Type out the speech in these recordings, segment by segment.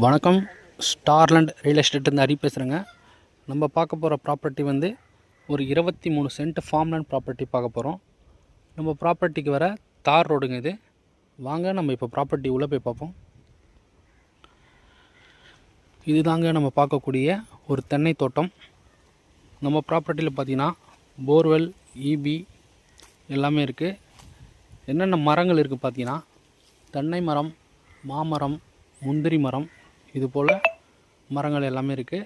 வணக்கம். ஸ்டார்லேண்ட் ரியல் எஸ்டேட்லேருந்து ஹரி பேசுகிறேங்க. நம்ம பார்க்க போகிற ப்ராப்பர்ட்டி வந்து ஒரு 23 சென்ட் ஃபார்ம்லேண்ட் ப்ராப்பர்ட்டி பார்க்க போகிறோம். நம்ம ப்ராப்பர்ட்டிக்கு வர தார் ரோடுங்க இது. வாங்க நம்ம இப்போ ப்ராப்பர்ட்டி உள்ளே போய் பார்ப்போம். இதுதாங்க நம்ம பார்க்கக்கூடிய ஒரு தென்னை தோட்டம். நம்ம ப்ராப்பர்ட்டியில் பார்த்திங்கன்னா போர்வெல், இபி எல்லாமே இருக்குது. என்னென்ன மரங்கள் இருக்குது பார்த்திங்கன்னா தென்னை மரம், மாமரம், முந்திரி மரம், இது போல் மரங்கள் எல்லாமே இருக்குது.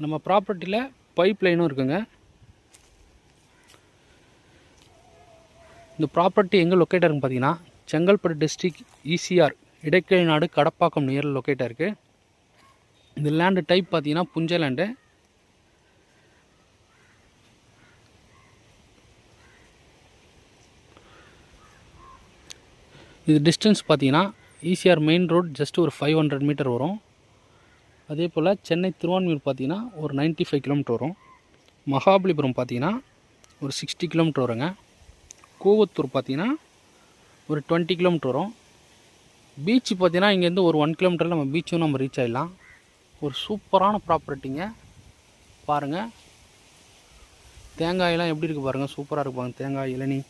நம்ம ப்ராப்பர்ட்டியில் பைப் லைனும் இருக்குங்க. இந்த ப்ராப்பர்ட்டி எங்கே லொக்கேட்டாக இருக்குன்னு பார்த்தீங்கன்னா செங்கல்பட்டு டிஸ்ட்ரிக்ட் ஈசிஆர் இடைக்கழி நாடு கடப்பாக்கம் நியரில் லொக்கேட்டாக இருக்குது. இந்த லேண்டு டைப் பார்த்தீங்கன்னா புஞ்ச லேண்டு. இது டிஸ்டன்ஸ் பார்த்தீங்கன்னா ஈசிஆர் மெயின் ரோட் ஜஸ்ட் ஒரு 500 மீட்டர் வரும். அதே போல் சென்னை திருவான்மியூர் பார்த்தீங்கன்னா ஒரு 95 கிலோமீட்டர் வரும். மகாபலிபுரம் பார்த்தீங்கன்னா ஒரு 60 கிலோமீட்டர் வருங்க. கூவத்தூர் பார்த்தீங்கன்னா ஒரு 20 கிலோமீட்டர் வரும். பீச் பார்த்தீங்கன்னா இங்கேருந்து ஒரு 1 கிலோமீட்டரில் நம்ம பீச்சும் நம்ம ரீச் ஆகிடலாம். ஒரு சூப்பரான ப்ராப்பர்ட்டிங்க. பாருங்கள், தேங்காயெல்லாம் எப்படி இருக்குது பாருங்கள், சூப்பராக இருப்பாங்க. தேங்காய், இளநீ,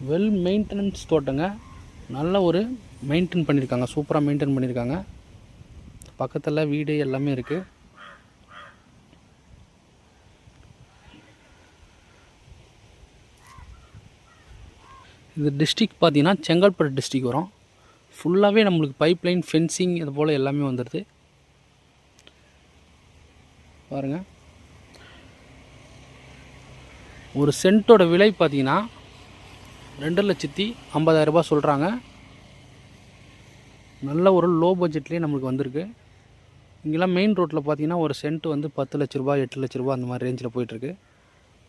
வெல் மெயின்டெனன்ஸ் தோட்டங்க. நல்ல ஒரு மெயின்டைன் பண்ணியிருக்காங்க, சூப்பராக மெயின்டைன் பண்ணியிருக்காங்க. பக்கத்தில் வீடு எல்லாமே இருக்குது. இந்த டிஸ்ட்ரிக் பார்த்தீங்கன்னா செங்கல்பட்டு டிஸ்ட்ரிக் வரும். ஃபுல்லாகவே நம்மளுக்கு பைப் லைன், ஃபென்சிங் இது போல் எல்லாமே வந்துடுது. பாருங்கள், ஒரு சென்ட்டோட விலை பார்த்தீங்கன்னா 2,50,000 சொல்கிறாங்க. நல்ல ஒரு லோ பட்ஜெட்லேயே நம்மளுக்கு வந்திருக்கு. இங்கெல்லாம் மெயின் ரோட்டில் பார்த்தீங்கன்னா ஒரு சென்ட் வந்து 10 லட்ச ரூபா, 8 லட்ச ரூபா அந்த மாதிரி ரேஞ்சில் போயிட்டுருக்கு.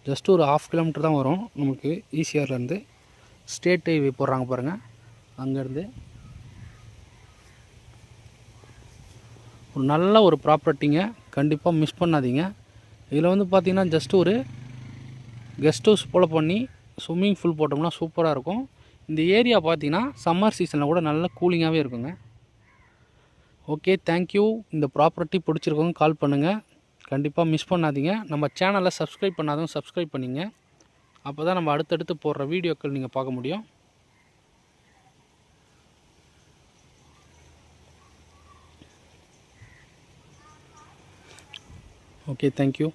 ஜஸ்ட்டு ஒரு 1/2 கிலோமீட்டர் தான் வரும் நமக்கு ஈசிஆர்லேருந்து. ஸ்டேட் ஹைவே போடுறாங்க பாருங்கள், அங்கேருந்து. ஒரு நல்ல ஒரு ப்ராப்பர்ட்டிங்க, கண்டிப்பாக மிஸ் பண்ணாதீங்க. இதில் வந்து பார்த்திங்கன்னா ஜஸ்ட்டு ஒரு கெஸ்ட் ஹவுஸ் போல் பண்ணி ஸ்விம்மிங் பூல் போட்டோம்னா சூப்பராக இருக்கும். இந்த ஏரியா பார்த்தீங்கன்னா சம்மர் சீசனில் கூட நல்ல கூலிங்காகவே இருக்குங்க. Okay, thank you. இந்த ப்ராப்பர்ட்டி பிடிச்சிருக்கவங்க கால் பண்ணுங்கள். கண்டிப்பாக மிஸ் பண்ணாதீங்க. நம்ம சேனலை சப்ஸ்கிரைப் பண்ணாதவங்க சப்ஸ்கிரைப் பண்ணிங்க. அப்போ தான் நம்ம அடுத்தடுத்து போடுற வீடியோக்கள் நீங்கள் பார்க்க முடியும். Okay, thank you.